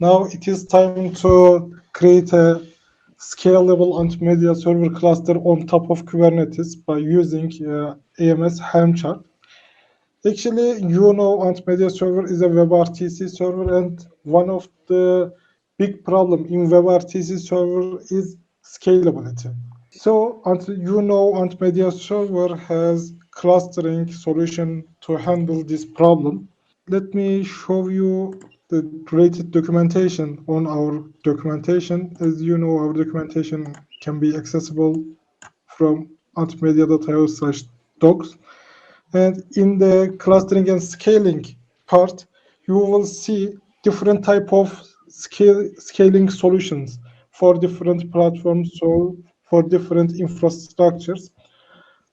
Now it is time to create a scalable multimedia server cluster on top of Kubernetes by using AMS Helm chart. Actually, multimedia server is a WebRTC server, and one of the big problem in WebRTC server is scalability. So, multimedia server has clustering solution to handle this problem. Let me show you the related documentation on our documentation. As you know, our documentation can be accessible from multimedia.io/docs. And in the clustering and scaling part, you will see different type of scaling solutions for different platforms, so for different infrastructures.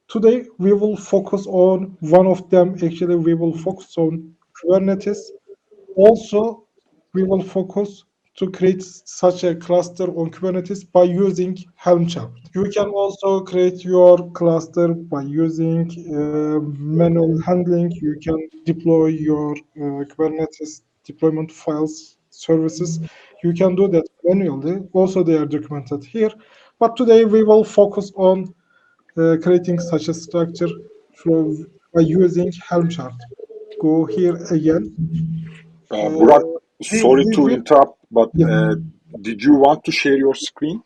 Today, we will focus on one of them. Actually, we will focus on Kubernetes. Also, we will focus to create such a cluster on Kubernetes by using Helm chart. You can also create your cluster by using manual handling. You can deploy your Kubernetes deployment files services. You can do that manually. Also, they are documented here. But today we will focus on creating such a structure by using Helm chart. Go here again. Burak, sorry to interrupt, but Yeah. did you want to share your screen?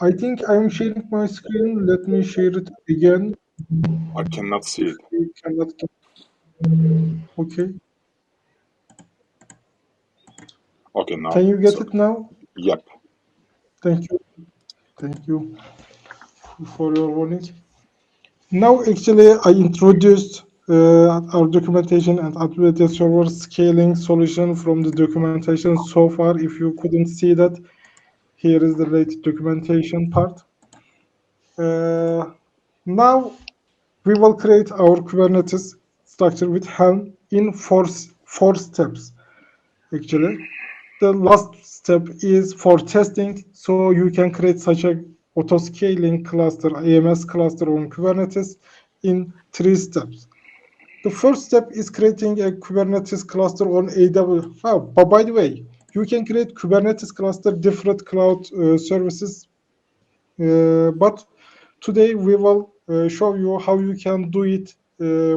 I think I'm sharing my screen. Let me share it again. I cannot see it. You cannot get... Okay. Okay, now. Can you get it now? Yep. Thank you. Thank you for your warning. Now, actually, I introduced our documentation and AWS server scaling solution from the documentation so far. If you couldn't see that, here is the related documentation part. Now, we will create our Kubernetes structure with Helm in four steps. Actually, the last step is for testing, so you can create such a auto-scaling cluster, AMS cluster on Kubernetes in 3 steps. The first step is creating a Kubernetes cluster on AWS. Oh, but by the way, you can create Kubernetes cluster different cloud services, but today we will show you how you can do it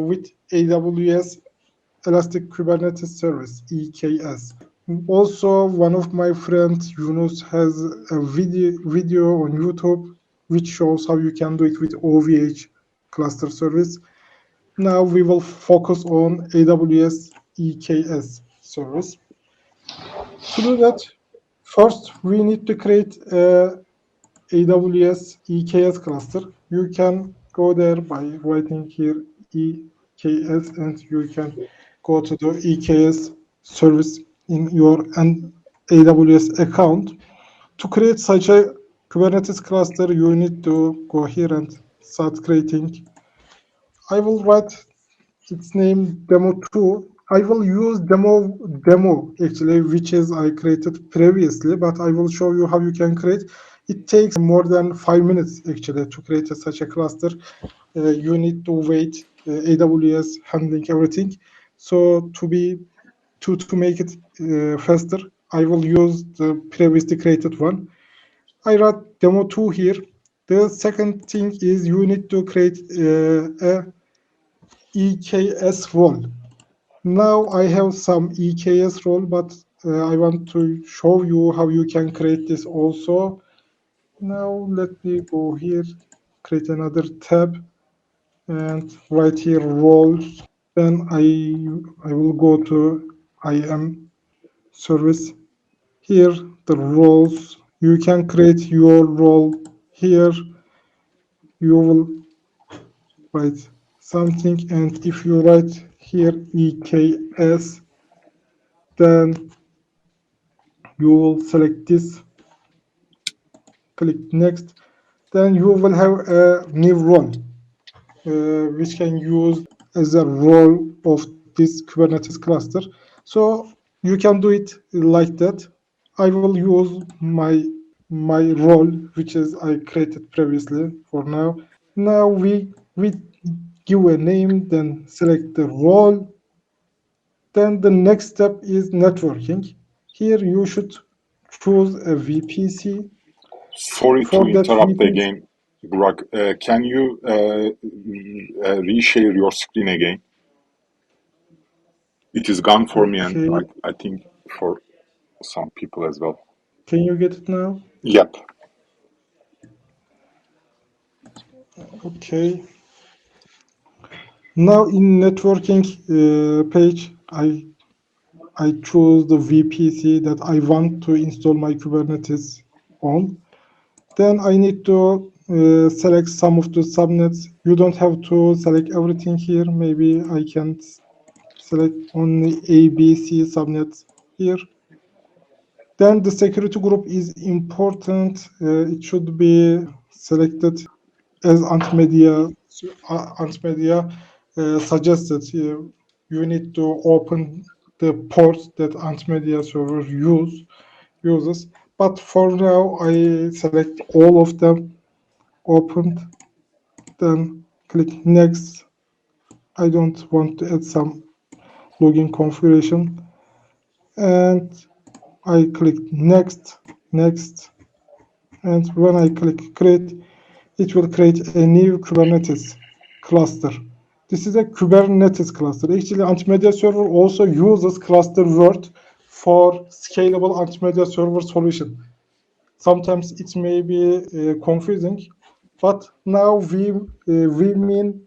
with AWS Elastic Kubernetes Service, EKS. Also, one of my friends, Yunus, has a video on YouTube which shows how you can do it with OVH cluster service. Now we will focus on AWS EKS service. To do that, first we need to create a AWS EKS cluster. You can go there by writing here EKS, and you can go to the EKS service in your AWS account. To create such a Kubernetes cluster, you need to go here and start creating. I will write its name demo2. I will use demo actually, which is I created previously, but I will show you how you can create. It takes more than 5 minutes actually to create such a cluster. You need to wait AWS handling everything. So to make it faster, I will use the previously created one. I wrote demo2 here. The second thing is you need to create a EKS role. Now I have some EKS role, but I want to show you how you can create this also. Now let me go here, create another tab, and write here roles. Then I will go to IAM service. Here the roles. You can create your role here. You will write something, and if you write here EKS, then you will select this, click next, then you will have a new role which can use as a role of this Kubernetes cluster. So you can do it like that. I will use my role, which is I created previously for now. Now we give a name, then select the role. Then the next step is networking. Here you should choose a VPC. Sorry to For that interrupt VPC, again, Burak. Can you reshare your screen again? It is gone for me, and okay, I think for some people as well. can you get it now? Yep. Okay. Now in networking page, I choose the VPC that I want to install my Kubernetes on. Then I need to select some of the subnets. You don't have to select everything here. Maybe I can select only A, B, C subnets here. Then the security group is important. It should be selected as Antimedia suggested. You need to open the ports that Antimedia server uses. But for now, I select all of them, opened, then click next. I don't want to add some login configuration, and I click next, next, and when I click create, it will create a new Kubernetes cluster. This is a Kubernetes cluster. Actually, Antimedia Server also uses cluster word for scalable Antimedia Server solution. Sometimes it may be confusing, but now we mean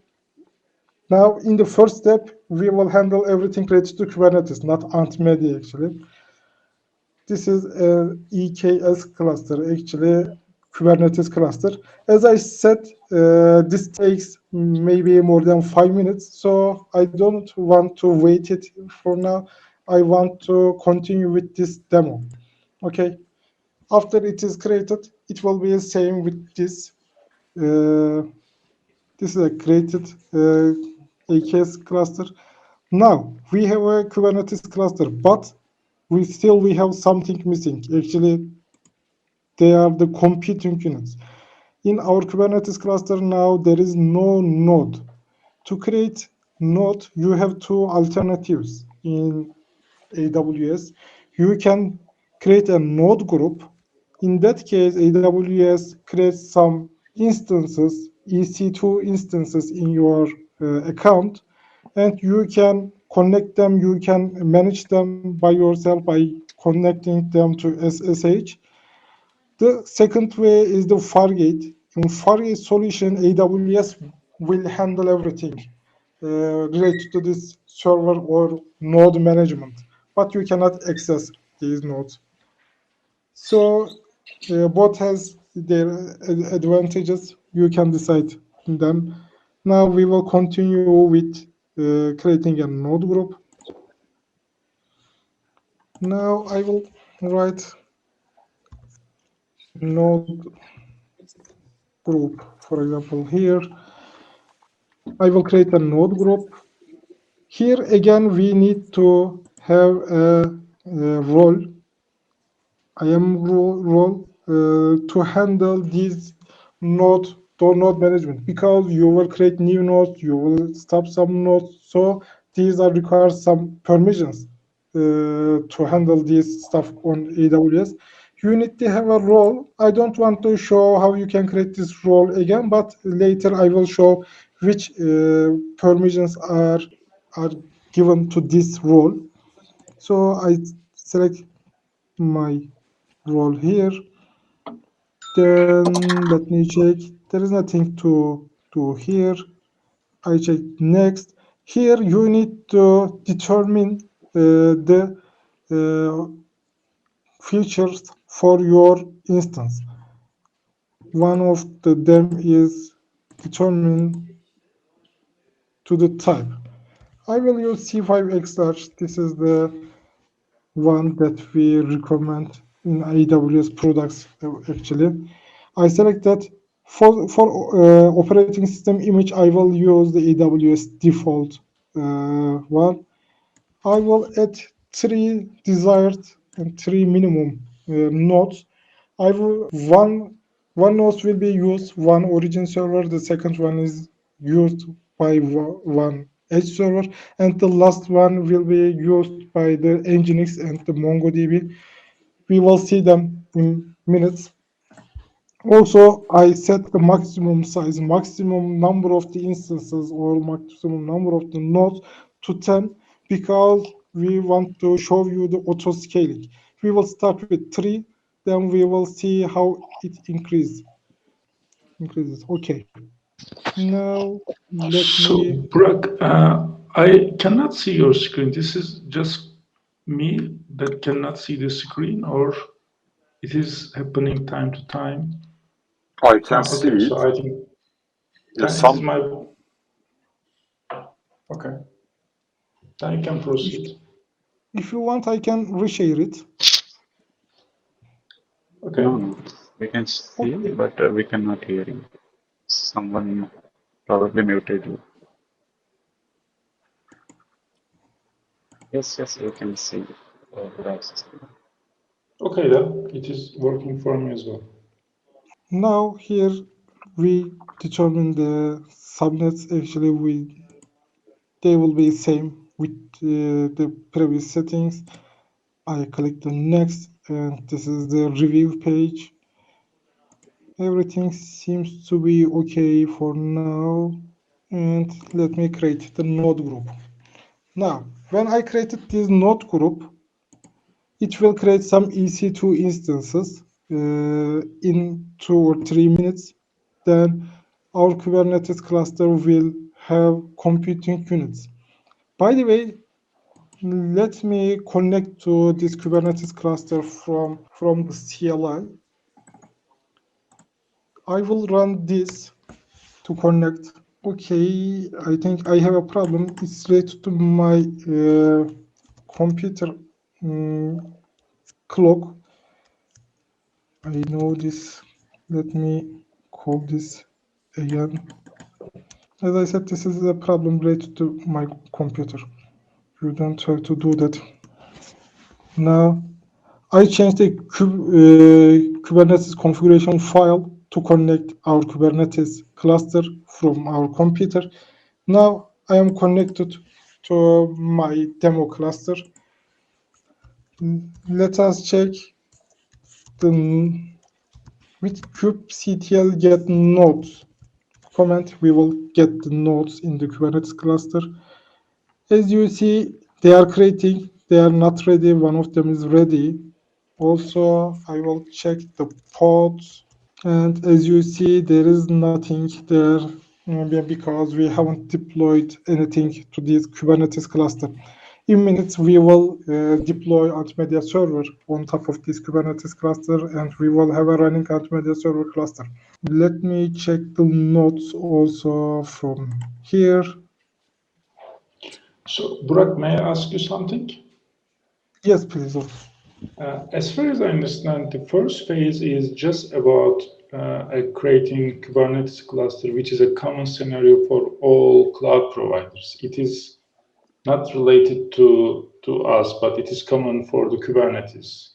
now in the first step we will handle everything related to Kubernetes, not Antimedia actually. This is a EKS cluster, actually Kubernetes cluster. As I said, this takes maybe more than 5 minutes, so I don't want to wait it for now. I want to continue with this demo. Okay. After it is created, it will be the same with this. This is a created AKS cluster. Now we have a Kubernetes cluster, but we have something missing. Actually, they are the computing units. In our Kubernetes cluster now, there is no node. To create node, you have two alternatives in AWS. You can create a node group. In that case, AWS creates some instances, EC2 instances in your account, and you can connect them, you can manage them by yourself by connecting them to SSH. The second way is the Fargate. In Fargate solution, AWS will handle everything related to this server or node management, but you cannot access these nodes. So both has their advantages. You can decide them. Now we will continue with creating a node group. Now I will write node group. For example, here I will create a node group. Here again, we need to have a role, IAM role to handle these node management, because you will create new nodes, you will stop some nodes. So these are requires some permissions to handle this stuff on AWS. You need to have a role. I don't want to show how you can create this role again, but later I will show which permissions are given to this role. So I select my role here. Then let me check. There is nothing to do here. I check next. Here you need to determine the features for your instance. One of them is determine to the type. I will use C5X large. This is the one that we recommend in AWS products actually. I select that. For operating system image, I will use the AWS default one. I will add 3 desired and 3 minimum nodes. I will one node will be used one origin server. The second one is used by one edge server, and the last one will be used by the Nginx and the MongoDB. We will see them in minutes. Also, I set the maximum size, maximum number of the instances or maximum number of the nodes to 10 because we want to show you the auto scaling. We will start with 3, then we will see how it increases. Okay. Now let So, me. Burak, I cannot see your screen. This is just me that cannot see the screen, or it is happening time to time? I can see Okay, it. so I think Yes, it is my... Okay, then you can proceed. If you want, I can reshare it. Okay. No, we can see, Okay. but we cannot hear you. Someone probably muted you. Yes, we can see Burak's screen. Okay, then it is working for me as well. Now here we determine the subnets. Actually, they will be same with the previous settings. I click the next, and this is the review page. Everything seems to be okay for now. And let me create the node group. Now, when I created this node group, it will create some EC2 instances in 2 or 3 minutes. Then our Kubernetes cluster will have computing units. By the way, let me connect to this Kubernetes cluster from the CLI. I will run this to connect. Okay, I think I have a problem. It's related to my computer clock. I know this. Let me call this again. As I said, this is a problem related to my computer. You don't have to do that. Now, I changed the Kubernetes configuration file to connect our Kubernetes cluster from our computer. Now, I am connected to my demo cluster. Let us check the with kubectl get nodes command. We will get the nodes in the Kubernetes cluster. As you see, they are creating. They are not ready. One of them is ready. Also, I will check the pods. And as you see, there is nothing there because we haven't deployed anything to this Kubernetes cluster. In minutes, we will deploy Antimedia server on top of this Kubernetes cluster, and we will have a running Antimedia server cluster. Let me check the nodes also from here. So, Burak, may I ask you something? Yes, please. As far as I understand, the first phase is just about creating Kubernetes cluster, which is a common scenario for all cloud providers. It is not related to us, but it is common for the Kubernetes.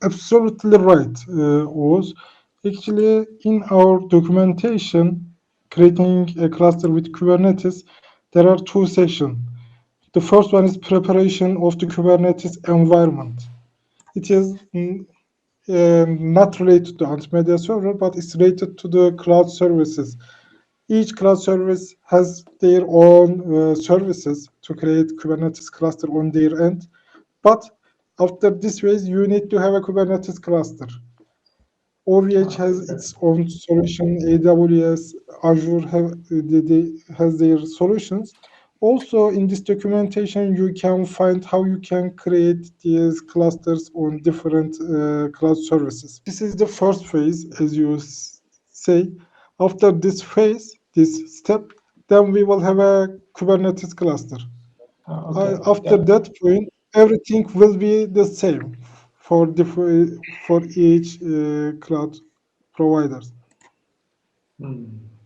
Absolutely right, Oz. Actually, in our documentation, creating a cluster with Kubernetes, there are 2 sections. The first one is preparation of the Kubernetes environment. It is not related to Antimedia server, but it's related to the cloud services. Each cloud service has their own services to create Kubernetes cluster on their end. But after this phase, you need to have a Kubernetes cluster. OVH has its own solution. AWS, Azure has their solutions. Also, in this documentation, you can find how you can create these clusters on different cloud services. This is the first phase, as you say. After this phase, this step, then we will have a Kubernetes cluster. Okay. After that point, everything will be the same for each cloud providers.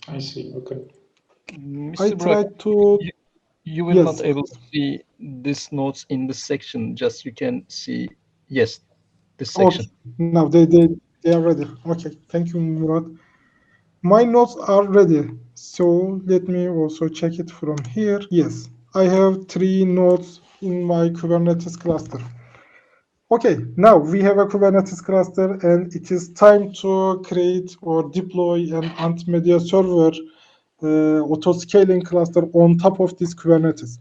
I see. Okay. I Mr. Burak, tried to you will yes. not able to see these notes in this section. Just you can see this section. Okay, now they are ready. Okay, thank you, Murat. My nodes are ready. So let me also check it from here. Yes, I have 3 nodes in my Kubernetes cluster. Okay, now we have a Kubernetes cluster and it is time to create or deploy an Antmedia server auto-scaling cluster on top of this Kubernetes.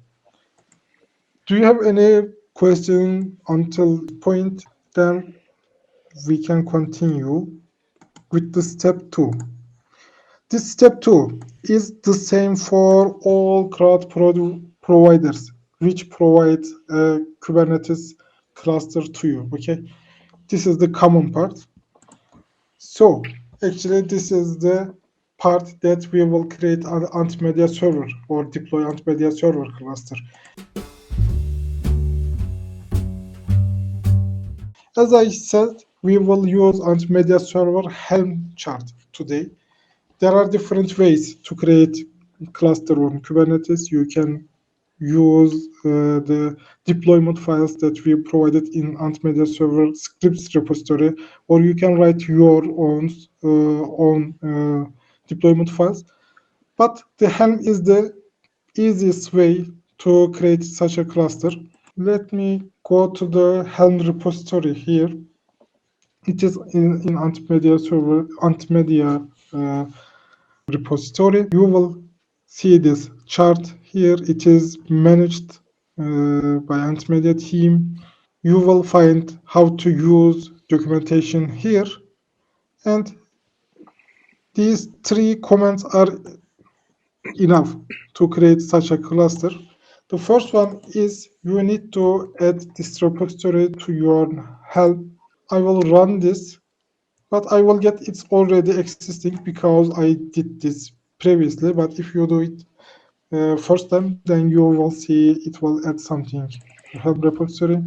Do you have any question until point? Then we can continue with the step 2. This step 2 is the same for all cloud providers which provide a Kubernetes cluster to you. Okay, this is the common part. So actually this is the part that we will create an Antmedia server or deploy Antmedia server cluster. As I said, we will use Antmedia server Helm chart today. There are different ways to create cluster on Kubernetes. You can use the deployment files that we provided in Antmedia server scripts repository, or you can write your own deployment files. But the Helm is the easiest way to create such a cluster. Let me go to the Helm repository here. It is in Antmedia server, Antmedia repository. You will see this chart here. It is managed by Antmedia team. You will find how to use documentation here. And these 3 comments are enough to create such a cluster. The first one is you need to add this repository to your Helm. I will run this, but I will get it's already existing because I did this previously. But if you do it first time, then you will see it will add something to Helm repository.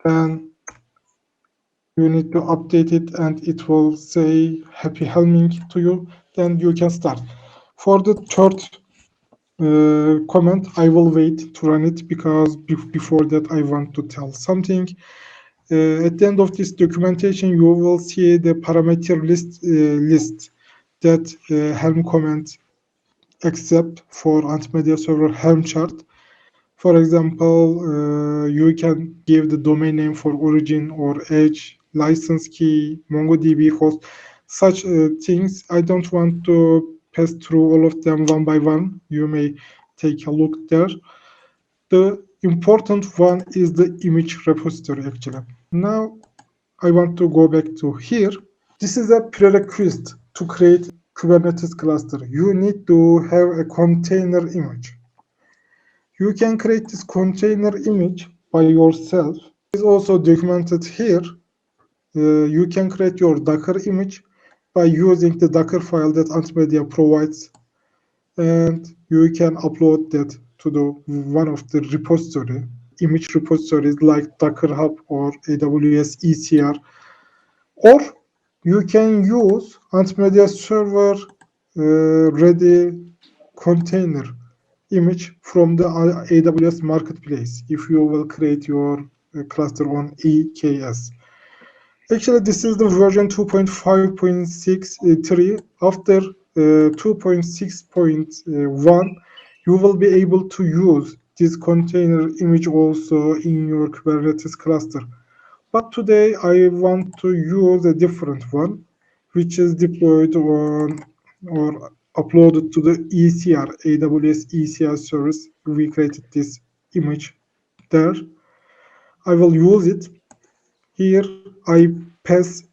Then you need to update it and it will say happy helming to you. Then you can start. For the third comment, I will wait to run it because before that I want to tell something. At the end of this documentation, you will see the parameter list that Helm comment accept for Antmedia server Helm chart. For example, you can give the domain name for origin or edge, license key, MongoDB host, such things. I don't want to pass through all of them one by one. You may take a look there. The important one is the image repository actually. Now I want to go back to here. This is a prerequisite to create Kubernetes cluster. You need to have a container image. You can create this container image by yourself. It is also documented here. You can create your Docker image by using the Docker file that Antmedia provides, and you can upload that to the one of the repository, image repositories like Docker Hub or AWS ECR, or you can use Antmedia server ready container image from the AWS marketplace if you will create your cluster on EKS. Actually, this is the version 2.5.63. After 2.6.1, you will be able to use this container image also in your Kubernetes cluster. But today I want to use a different one, which is deployed on or uploaded to the ECR, AWS ECR service. We created this image there. I will use it. Here I pass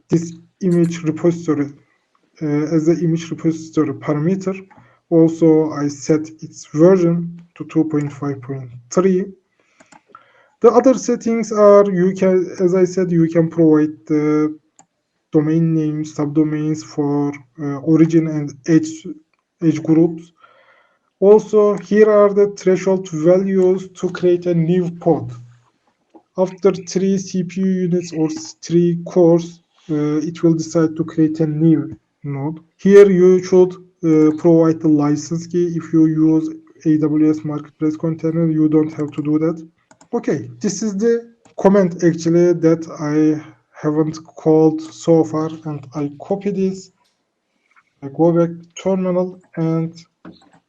this image repository as the image repository parameter. Also, I set its version to 2.5.3. The other settings are, you can, as I said, you can provide the domain names, subdomains for origin and edge groups. Also, here are the threshold values to create a new pod. After 3 CPU units or 3 cores, it will decide to create a new node. Here you should provide the license key. If you use AWS Marketplace container, you don't have to do that. Okay, this is the comment actually that I haven't called so far, and I copy this. go back to terminal and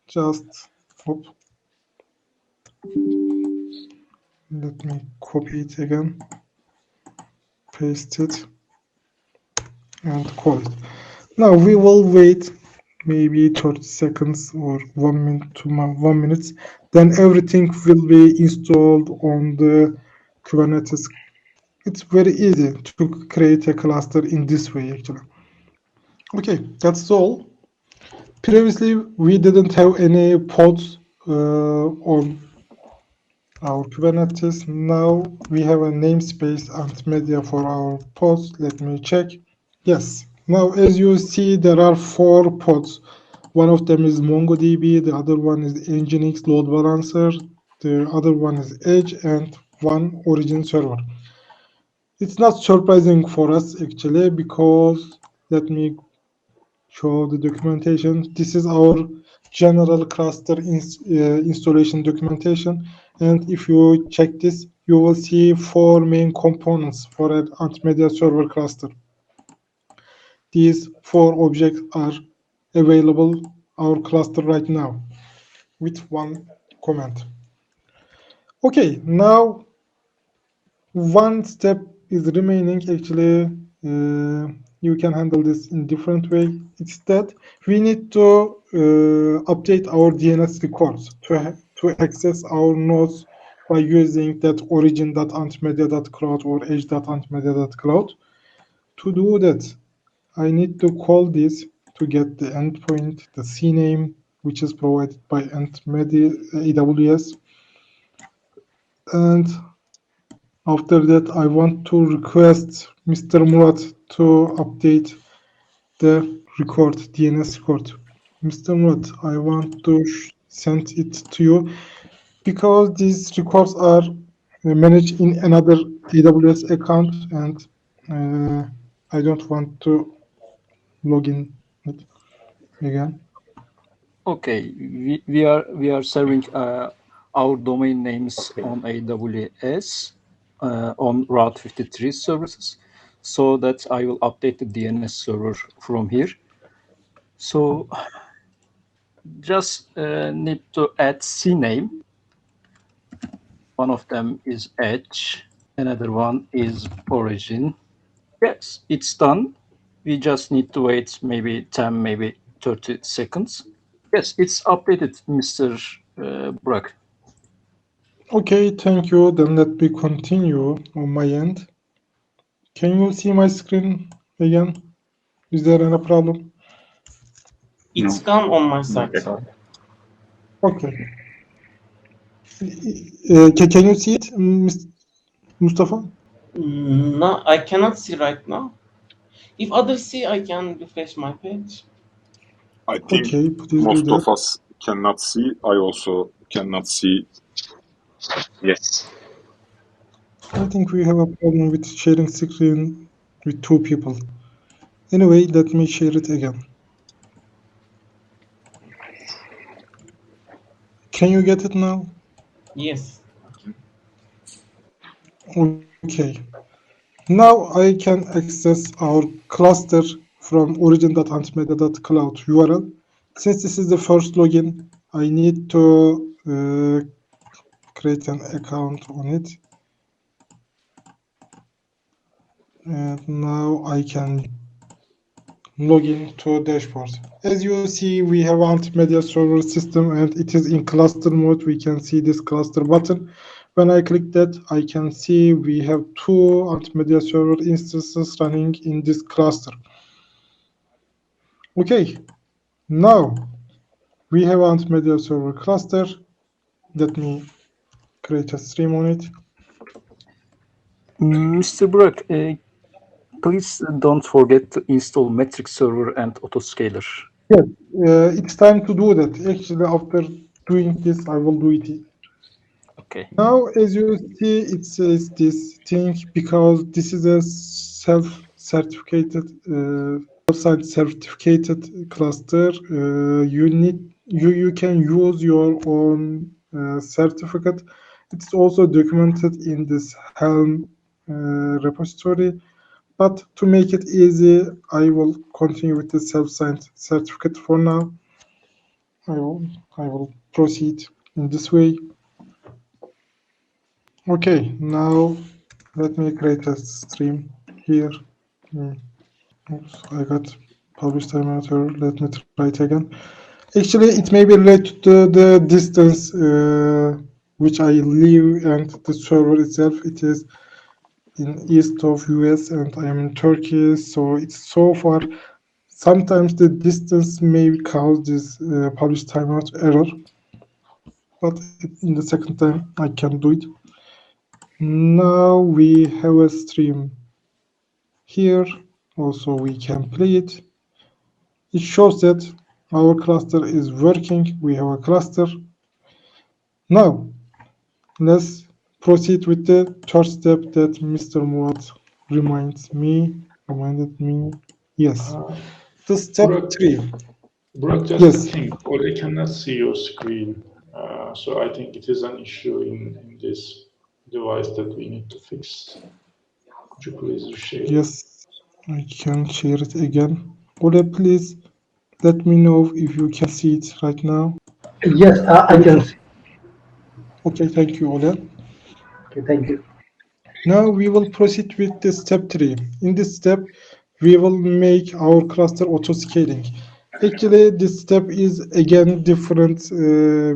just let me copy it again, paste it, and call it. Now we will wait maybe 30 seconds or 1 minute to 1 minute. Then everything will be installed on the Kubernetes. It's very easy to create a cluster in this way, actually. Okay, that's all. Previously, we didn't have any pods on our Kubernetes. Now we have a namespace and media for our pods. Let me check. Yes. Now, as you see, there are 4 pods. One of them is MongoDB, the other one is Nginx load balancer, the other one is Edge, and one origin server. It's not surprising for us actually, because let me show the documentation. This is our general cluster installation documentation. And if you check this, you will see 4 main components for an Antmedia server cluster. These 4 objects are available our cluster right now with one comment. Okay, now one step is remaining. Actually, you can handle this in different way. It's that we need to update our DNS records to access our nodes by using that origin.antmedia.cloud or edge.antmedia.cloud. To do that, I need to call this to get the endpoint, the CNAME, which is provided by Antmedia AWS. And after that, I want to request Mr. Murat to update the record, DNS record. Mr. Murat, I want to send it to you because these records are managed in another AWS account, and I don't want to log in it again. Okay, we are serving our domain names on AWS on Route 53 services, so that I will update the DNS server from here. So just need to add CNAME. One of them is Edge, another one is Origin. Yes, it's done. We just need to wait maybe 10, maybe 30 seconds. Yes, it's updated, Mr. Burak. Okay, thank you. Then let me continue on my end. Can you see my screen again? Is there any problem? It's No. gone on my Not side. at all. Okay. Can you see it, Mustafa? No, I cannot see right now. If others see, I can refresh my page. I think Okay, please do most that. of us cannot see. I also cannot see. Yes. I think we have a problem with sharing screen with 2 people. Anyway, let me share it again. Can you get it now? Yes. Okay. Now I can access our cluster from origin.antmedia.cloud URL. Since this is the first login, I need to create an account on it. And now I can log in to dashboard. As you see, we have Antmedia server system and it is in cluster mode. We can see this cluster button. When I click that, I can see we have 2 Antmedia server instances running in this cluster. Okay, now we have Antmedia server cluster. Let me create a stream on it. Mr. Burak, please don't forget to install metric server and autoscaler. Yes, it's time to do that. Actually, after doing this, I will do it. Okay. Now, as you see, it says this thing because this is a self-certificated, self-signed certificated cluster. You can use your own certificate. It's also documented in this Helm repository. But to make it easy, I will continue with the self-signed certificate for now. I will proceed in this way. Okay, now let me create a stream here. Oops, I got published time error. Let me try it again. Actually, it may be related to the distance which I live and the server itself. It is in east of US and I am in Turkey, so it's so far. Sometimes the distance may cause this publish timeout error, but in the second time I can do it. Now we have a stream here. Also, we can play it. It shows that our cluster is working. We have a cluster. Now, let's proceed with the third step that Mr. Muad reminded me. Yes, the step Burak, 3. Burak, just Yes. a thing. Ole cannot see your screen. So I think it is an issue in this device that we need to fix. Could you please share? Yes, I can share it again. Ole, please let me know if you can see it right now. Yes, I can see. Okay, thank you, Ole. Okay, thank you. Now we will proceed with the step 3. In this step, we will make our cluster auto-scaling. Actually, this step is again different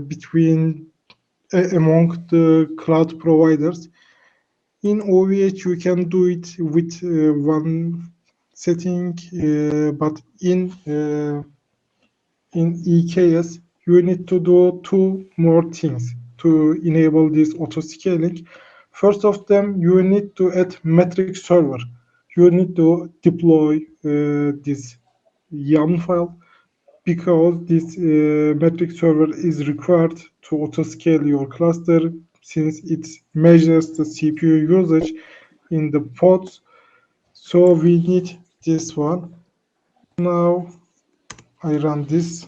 between among the cloud providers. In OVH, you can do it with one setting, but in EKS, you need to do two more things to enable this auto-scaling. First of them, you need to add metric server. You need to deploy this YAML file because this metric server is required to auto-scale your cluster since it measures the CPU usage in the pods. So we need this one. Now I run this.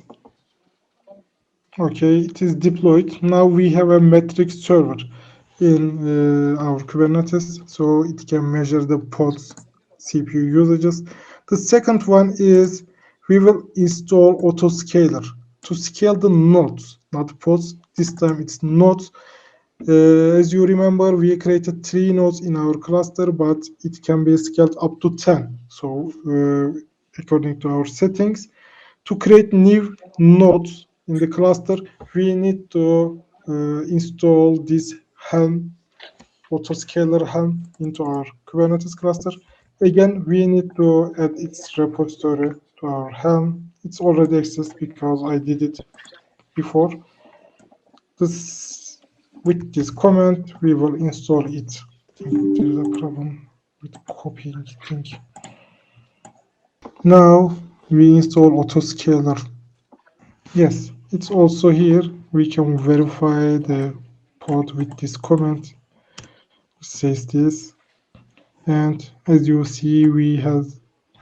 Okay, it is deployed. Now we have a metric server in our Kubernetes, so it can measure the pods CPU usages. The second one is we will install autoscaler to scale the nodes, not pods. This time it's nodes. As you remember, we created 3 nodes in our cluster, but it can be scaled up to 10. So according to our settings, to create new nodes in the cluster, we need to install this Helm, autoscaler Helm into our Kubernetes cluster. Again, we need to add its repository to our Helm. It's already exists because I did it before. With this command, we will install it. I think there is a problem with copying thing. Now we install autoscaler. Yes, it's also here. We can verify the pod with this command. It says this. And as you see, we have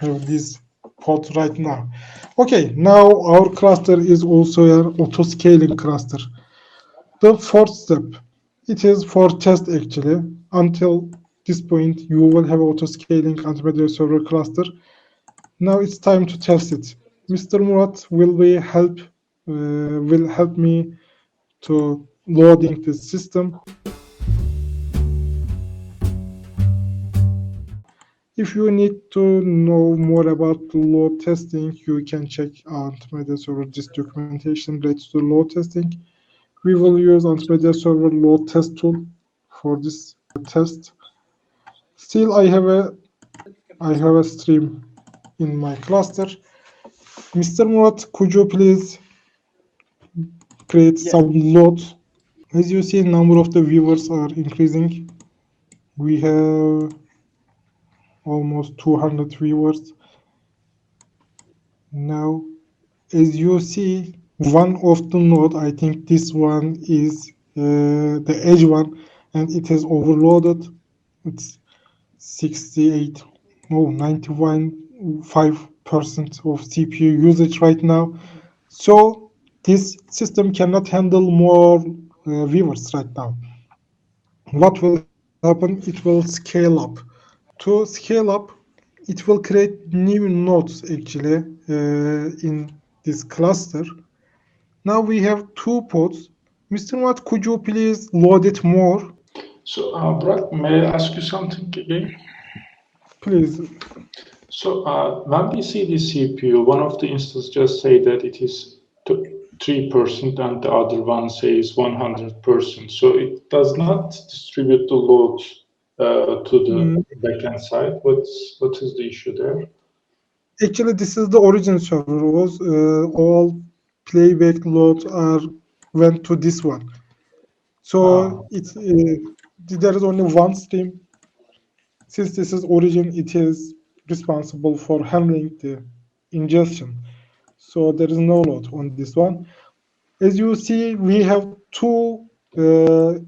this pod right now. Okay, now our cluster is also an auto-scaling cluster. The fourth step, it is for test actually. Until this point, you will have auto-scaling intermediate server cluster. Now it's time to test it. Mr. Murat will help me to loading the system. If you need to know more about the load testing, you can check Antimedia Server this documentation related to load testing. We will use Antimedia Server load test tool for this test. Still, I have a stream in my cluster. Mr. Murat, could you please create some loads? As you see, number of the viewers are increasing. We have almost 200 viewers. Now, as you see, one of the node, I think this one is the edge one, and it is overloaded. It's 91.5% of CPU usage right now. So this system cannot handle more viewers right now. What will happen? It will scale up. To scale up, it will create new nodes actually in this cluster. Now we have 2 pods. Mr. Watt, could you please load it more? So, Burak, may I ask you something again? Please. So, when we see the CPU, one of the instances just say that it is 3% and the other one says 100%. So it does not distribute the load to the backend side. What is the issue there? Actually, this is the origin server. All playback loads went to this one. So there is only one stream. Since this is origin, it is responsible for handling the ingestion. So there is no load on this one. As you see, we have 2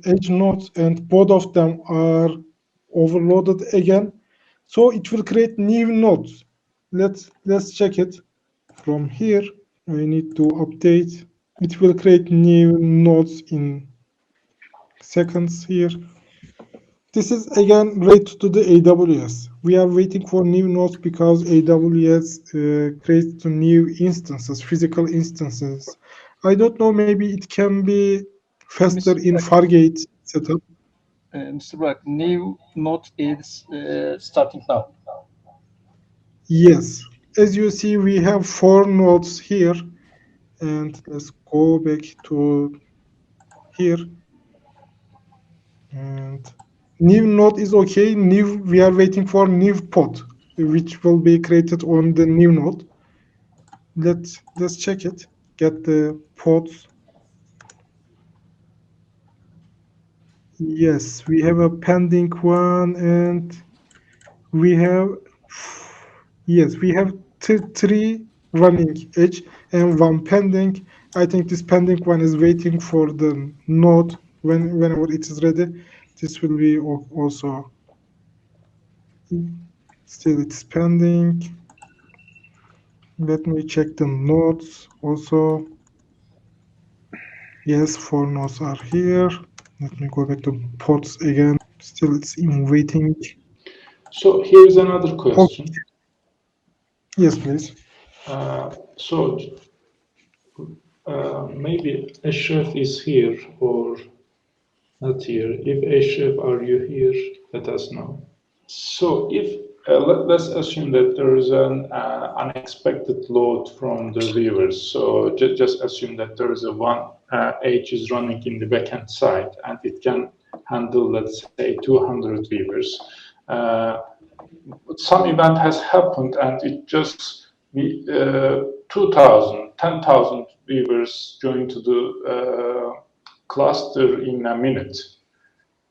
edge nodes, and both of them are overloaded again. So it will create new nodes. Let's check it from here. I need to update. It will create new nodes in seconds here. This is again related to the AWS. We are waiting for new nodes because AWS creates new instances, physical instances. I don't know, maybe it can be faster in Fargate setup. Mr. Burak, new node is starting now. Yes. As you see, we have 4 nodes here. And let's go back to here. And new node is okay. We are waiting for new pod, which will be created on the new node. Let's check it. Get the pods. Yes, we have a pending one, and we have 3 running edge and 1 pending. I think this pending one is waiting for the node. Whenever it is ready, this will be also. Still, it's pending. Let me check the nodes also. Yes, 4 nodes are here. Let me go back to pods again. Still, it's in waiting. So here's another question. Okay. Yes, please. Maybe Ashraf is here or not here. If Ashraf, are you here? Let us know. So if let's assume that there is an unexpected load from the viewers. So just assume that there is a one edge is running in the backend side, and it can handle, let's say, 200 viewers. Some event has happened, and it just 2,000, 10,000 viewers join to the cluster in a minute.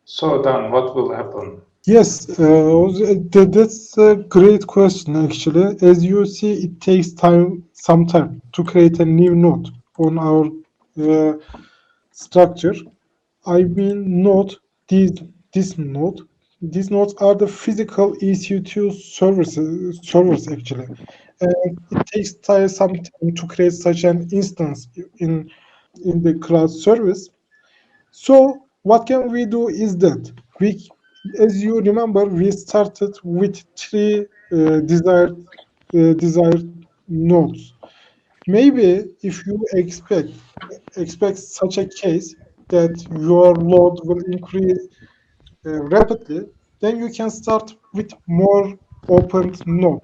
So then, what will happen? Yes, that's a great question actually. As you see, it takes some time to create a new node on our structure. I will note this node. These nodes are the physical EC2 servers actually. And it takes some time to create such an instance in the cloud service. So what can we do is that as you remember, we started with 3 desired nodes. Maybe if you expect such a case that your load will increase rapidly, then you can start with more opened node.